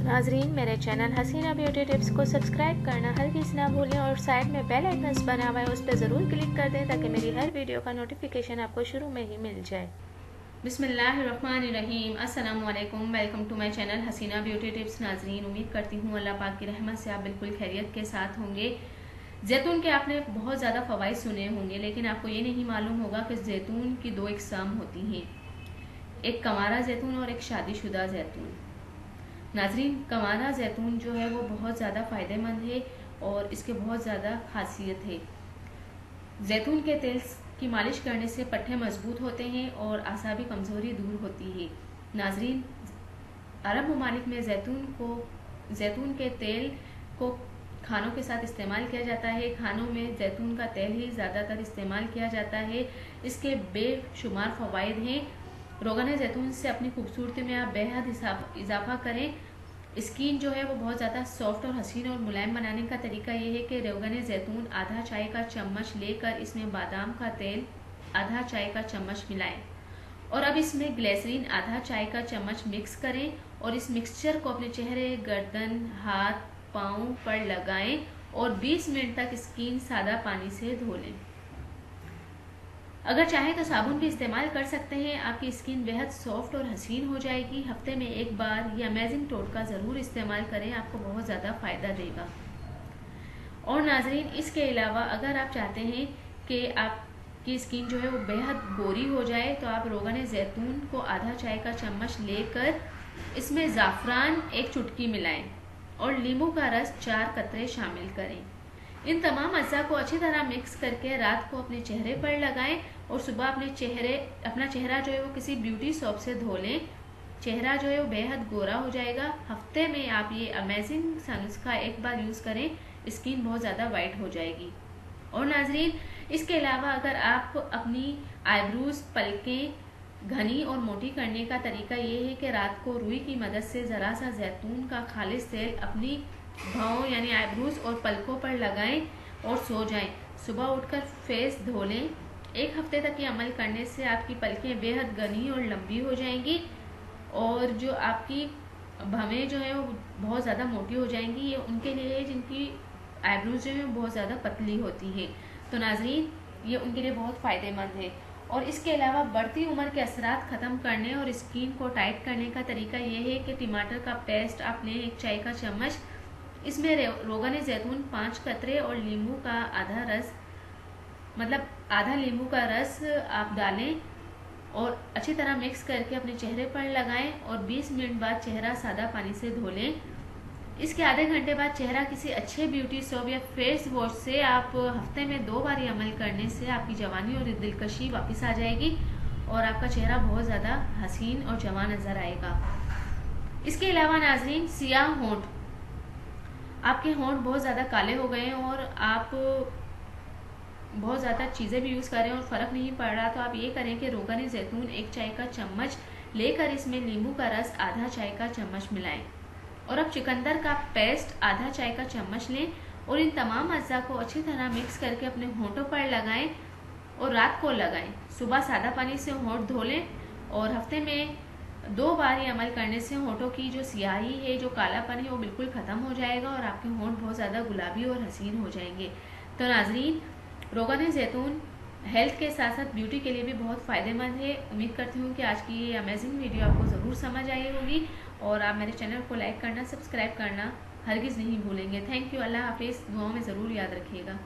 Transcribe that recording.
नाजरीन, मेरे channel Haseena Beauty tips को सब्सक्राइब करना हरगिज़ ना भूलें और साइड में बेल आइकन बना हुआ है उस पर ज़रूर क्लिक कर दें ताकि मेरी हर वीडियो का नोटिफिकेशन आपको शुरू में ही मिल जाए। बिस्मिल्लाहिर्रहमानिर्रहीम, अस्सलाम वालेकुम। Welcome to my channel Haseena Beauty Tips. नाजरीन, उम्मीद करती हूँ अल्लाह पाक की रहमत से आप बिल्कुल खैरियत के साथ होंगे। जैतून के आपने बहुत ज़्यादा फ़वाइद सुने होंगे, लेकिन आपको ये नहीं मालूम होगा कि जैतून की दो इकसाम होती हैं, एक कंवारा जैतून और एक शादीशुदा जैतून। नाजरीन, कंवारा जैतून जो है वो बहुत ज़्यादा फ़ायदेमंद है और इसके बहुत ज़्यादा खासियत है। जैतून के तेल की मालिश करने से पट्टे मजबूत होते हैं और आसाबी कमज़ोरी दूर होती है। नाजरीन, अरब ममालिक में जैतून के तेल को खानों के साथ इस्तेमाल किया जाता है। खानों में जैतून का तेल ही ज़्यादातर इस्तेमाल किया जाता है। इसके बेशुमार फ़वाइद हैं। रोगन जैतून से अपनी खूबसूरती में आप बेहद इजाफा करें। स्किन जो है वो बहुत ज़्यादा सॉफ्ट और हसीन और मुलायम बनाने का तरीका ये है कि रोगन जैतून आधा चाय का चम्मच लेकर इसमें बादाम का तेल आधा चाय का चम्मच मिलाएं और अब इसमें ग्लिसरीन आधा चाय का चम्मच मिक्स करें और इस मिक्सचर को अपने चेहरे, गर्दन, हाथ, पाँव पर लगाएं और 20 मिनट तक स्किन सादा पानी से धो लें। अगर चाहें तो साबुन भी इस्तेमाल कर सकते हैं। आपकी स्किन बेहद सॉफ्ट और हसीन हो जाएगी। हफ्ते में एक बार ये अमेजिंग टोटका ज़रूर इस्तेमाल करें, आपको बहुत ज़्यादा फ़ायदा देगा। और नाजरीन, इसके अलावा अगर आप चाहते हैं कि आपकी स्किन जो है वो बेहद गोरी हो जाए तो आप रोगन जैतून को आधा चाय का चम्मच लेकर इसमें ज़ाफ़रान एक चुटकी मिलाएं और नींबू का रस 4 कतरे शामिल करें। इन तमाम अज्जा को अच्छी तरह मिक्स करके रात को अपने चेहरे पर लगाएं और सुबह अपना चेहरा जो है वो किसी ब्यूटी सोप से धो लें। चेहरा जो है वो बेहद गोरा हो जाएगा। हफ्ते में आप ये अमेजिंग सा नुस्खा एक बार यूज़ करें, स्किन बहुत ज़्यादा वाइट हो जाएगी। और नाजरीन, इसके अलावा अगर आप अपनी आईब्रोज, पलकें घनी और मोटी करने का तरीका ये है कि रात को रुई की मदद से ज़रा सा जैतून का खालिस तेल अपनी भौं यानी आईब्रोज और पलकों पर लगाएं और सो जाएं। सुबह उठकर फेस धो लें। एक हफ्ते तक ये अमल करने से आपकी पलकें बेहद घनी और लंबी हो जाएंगी और जो आपकी भवें जो है वो बहुत ज़्यादा मोटी हो जाएंगी। ये उनके लिए है जिनकी आईब्रोज जो है बहुत ज़्यादा पतली होती है। तो नाजरीन, ये उनके लिए बहुत फ़ायदेमंद है। और इसके अलावा बढ़ती उम्र के असरात ख़त्म करने और स्किन को टाइट करने का तरीका ये है कि टमाटर का पेस्ट आप लें 1 चाय का चम्मच, इसमें रोगन जैतून 5 कतरे और नींबू का आधा नींबू का रस आप डालें और अच्छी तरह मिक्स करके अपने चेहरे पर लगाएं और 20 मिनट बाद चेहरा सादा पानी से धो लें। इसके आधे घंटे बाद चेहरा किसी अच्छे ब्यूटी सोप या फेस वॉश से आप हफ्ते में 2 बार ये अमल करने से आपकी जवानी और दिलकशी वापस आ जाएगी और आपका चेहरा बहुत ज़्यादा हसीन और जवान नज़र आएगा। इसके अलावा नाजरीन, सियाह होंठ, आपके होंठ बहुत ज़्यादा काले हो गए हैं और आप बहुत ज़्यादा चीज़ें भी यूज़ कर रहे हैं और फ़र्क नहीं पड़ रहा, तो आप ये करें कि रोगन जैतून 1 चाय का चम्मच लेकर इसमें नींबू का रस आधा चाय का चम्मच मिलाएं और अब चुकंदर का पेस्ट आधा चाय का चम्मच लें और इन तमाम अज्जा को अच्छी तरह मिक्स करके अपने होंठों पर लगाएं और रात को लगाएं। सुबह सादा पानी से होंठ धो लें और हफ्ते में 2 बार ये अमल करने से होंठों की जो सियाही है, जो कालापन है, वो बिल्कुल ख़त्म हो जाएगा और आपके होंठ बहुत ज़्यादा गुलाबी और हसीन हो जाएंगे। तो नाजरीन, रोगन जैतून हेल्थ के साथ साथ ब्यूटी के लिए भी बहुत फ़ायदेमंद है। उम्मीद करती हूँ कि आज की ये अमेजिंग वीडियो आपको ज़रूर समझ आई होगी और आप मेरे चैनल को लाइक करना, सब्सक्राइब करना हरगिज़ नहीं भूलेंगे। Thank you. अल्लाह हाफिज़। दुआओं में ज़रूर याद रखिएगा।